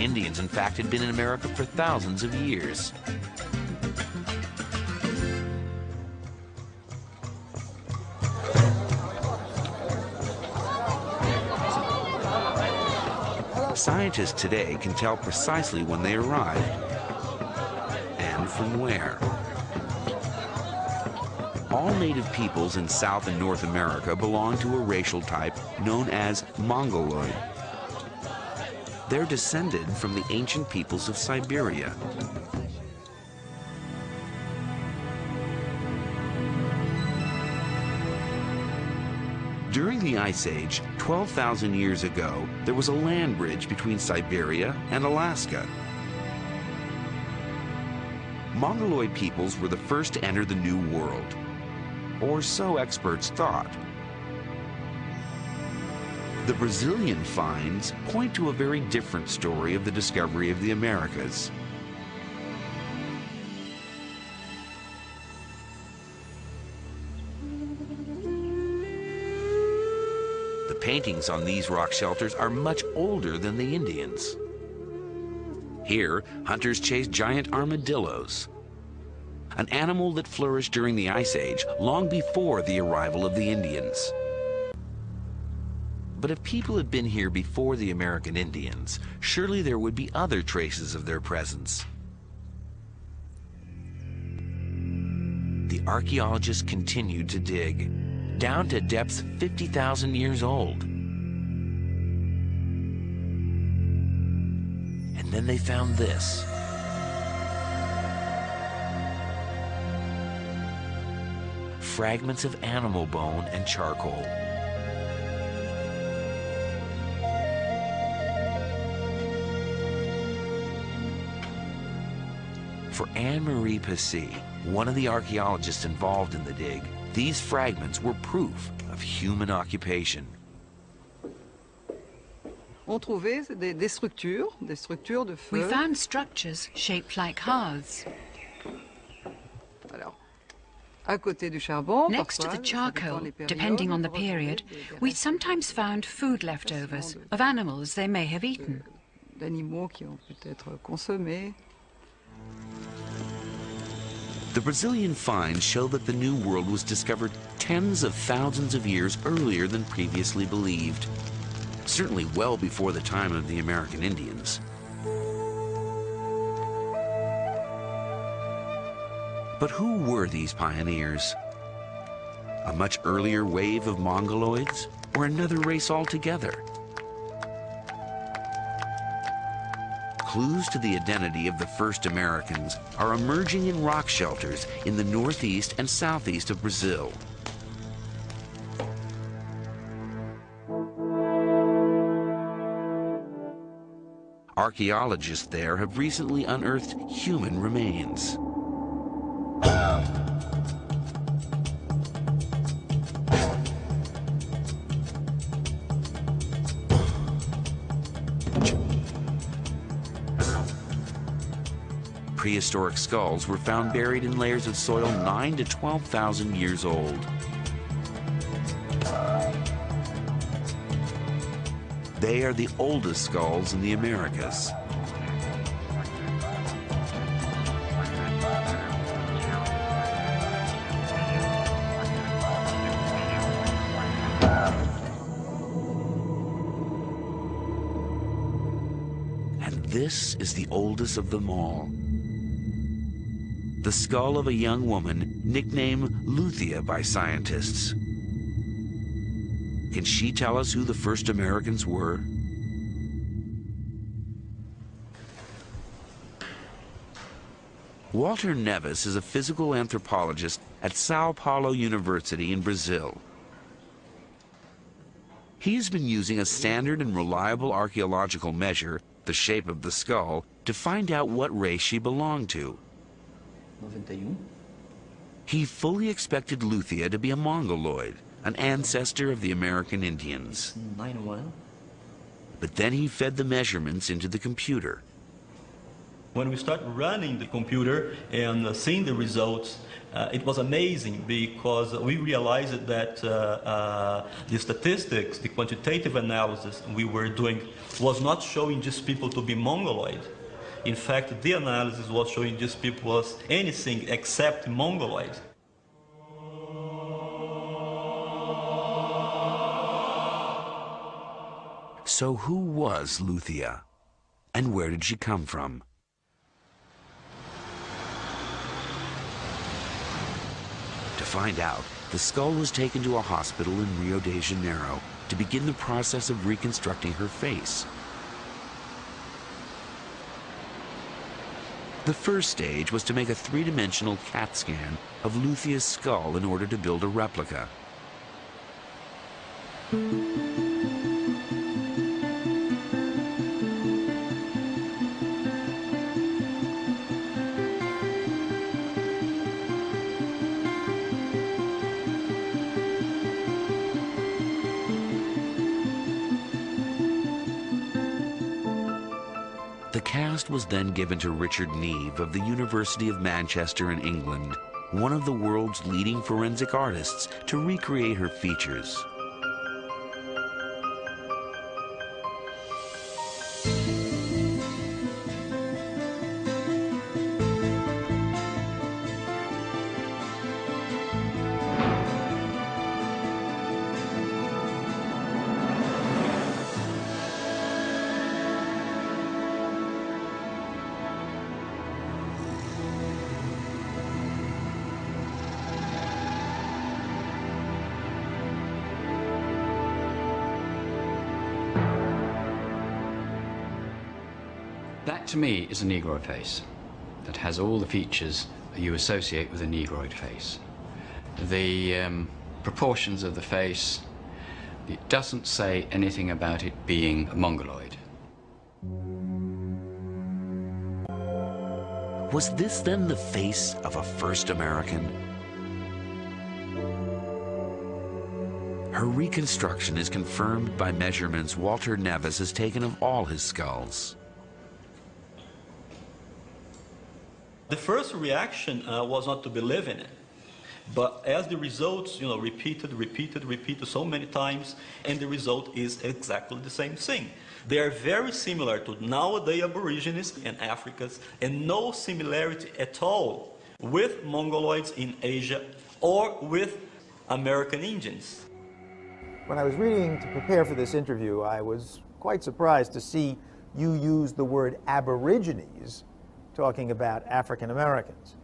Indians, in fact, had been in America for thousands of years. Scientists today can tell precisely when they arrived and from where. All native peoples in South and North America belong to a racial type known as mongoloid. They're descended from the ancient peoples of Siberia. During the Ice Age, 12,000 years ago, there was a land bridge between Siberia and Alaska. Mongoloid peoples were the first to enter the New World, or so experts thought. The Brazilian finds point to a very different story of the discovery of the Americas. The paintings on these rock shelters are much older than the Indians. Here, hunters chased giant armadillos, an animal that flourished during the Ice Age, long before the arrival of the Indians. But if people had been here before the American Indians, surely there would be other traces of their presence. The archaeologists continued to dig, down to depths 50,000 years old. And then they found this. Fragments of animal bone and charcoal. For Anne-Marie Passy, one of the archaeologists involved in the dig, these fragments were proof of human occupation. We found structures shaped like hearths. Next to the charcoal, depending on the period, we sometimes found food leftovers of animals they may have eaten. The Brazilian finds show that the New World was discovered tens of thousands of years earlier than previously believed, certainly well before the time of the American Indians. But who were these pioneers? A much earlier wave of mongoloids, or another race altogether? Clues to the identity of the first Americans are emerging in rock shelters in the northeast and southeast of Brazil. Archaeologists there have recently unearthed human remains. Prehistoric skulls were found buried in layers of soil 9,000 to 12,000 years old. They are the oldest skulls in the Americas. And this is the oldest of them all. The skull of a young woman nicknamed Luzia by scientists. Can she tell us who the first Americans were? Walter Neves is a physical anthropologist at Sao Paulo University in Brazil. He's been using a standard and reliable archaeological measure, the shape of the skull, to find out what race she belonged to. 91. He fully expected Luzia to be a mongoloid, an ancestor of the American Indians. 91. But then he fed the measurements into the computer. When we start running the computer and seeing the results, it was amazing because we realized that the statistics, the quantitative analysis we were doing was not showing these people to be mongoloid. In fact, the analysis was showing these people was anything except mongoloid. So who was Luzia? And where did she come from? To find out, the skull was taken to a hospital in Rio de Janeiro to begin the process of reconstructing her face. The first stage was to make a three-dimensional CAT scan of Luzia's skull in order to build a replica. The cast was then given to Richard Neve of the University of Manchester in England, one of the world's leading forensic artists, to recreate her features. That, to me, is a Negroid face that has all the features you associate with a Negroid face. The proportions of the face, it doesn't say anything about it being mongoloid. Was this then the face of a first American? Her reconstruction is confirmed by measurements Walter Nevis has taken of all his skulls. The first reaction was not to believe in it. But as the results, repeated so many times, and the result is exactly the same thing. They are very similar to nowadays Aborigines and Africans, and no similarity at all with Mongoloids in Asia or with American Indians. When I was reading to prepare for this interview, I was quite surprised to see you use the word Aborigines talking about African Americans.